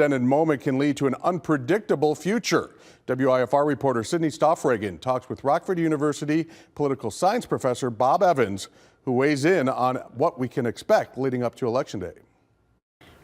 unprecedented moment can lead to an unpredictable future. WIFR reporter Sydney Stoffregan talks with Rockford University political science professor Bob Evans, who weighs in on what we can expect leading up to Election Day.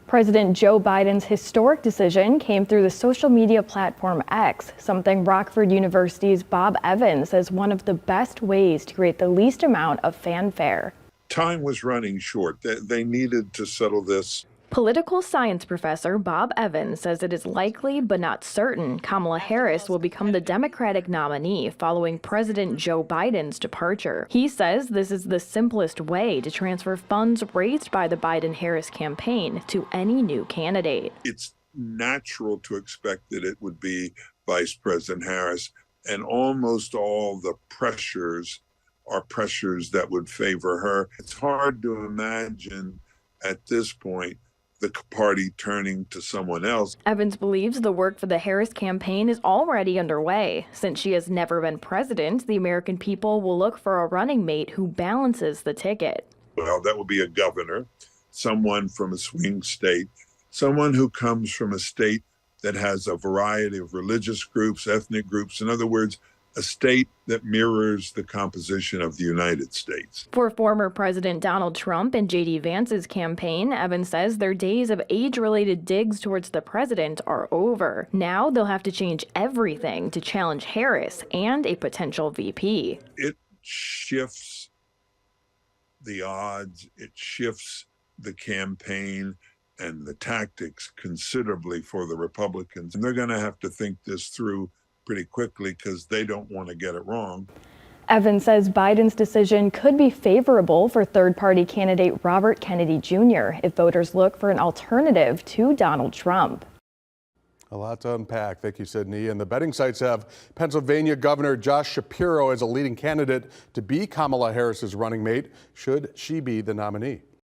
President Joe Biden's historic decision came through the social media platform X, something Rockford University's Bob Evans says one of the best ways to create the least amount of fanfare. Time was running short. They needed to settle this. Political science professor Bob Evans says it is likely but not certain Kamala Harris will become the Democratic nominee following President Joe Biden's departure. He says this is the simplest way to transfer funds raised by the Biden-Harris campaign to any new candidate. It's natural to expect that it would be Vice President Harris, and almost all the pressures are pressures that would favor her. It's hard to imagine at this point the party turning to someone else. Evans believes the work for the Harris campaign is already underway. Since she has never been president, the American people will look for a running mate who balances the ticket. Well, that would be a governor, someone from a swing state, someone who comes from a state that has a variety of religious groups, ethnic groups. In other words, a state that mirrors the composition of the United States. For former President Donald Trump and J.D. Vance's campaign, Evans says their days of age-related digs towards the president are over. Now they'll have to change everything to challenge Harris and a potential VP. It shifts the odds, it shifts the campaign and the tactics considerably for the Republicans. And they're going to have to think this through pretty quickly because they don't want to get it wrong. Evans says Biden's decision could be favorable for third-party candidate Robert Kennedy Jr. if voters look for an alternative to Donald Trump. A lot to unpack. Thank you, Sydney. And the betting sites have Pennsylvania Governor Josh Shapiro as a leading candidate to be Kamala Harris's running mate, should she be the nominee.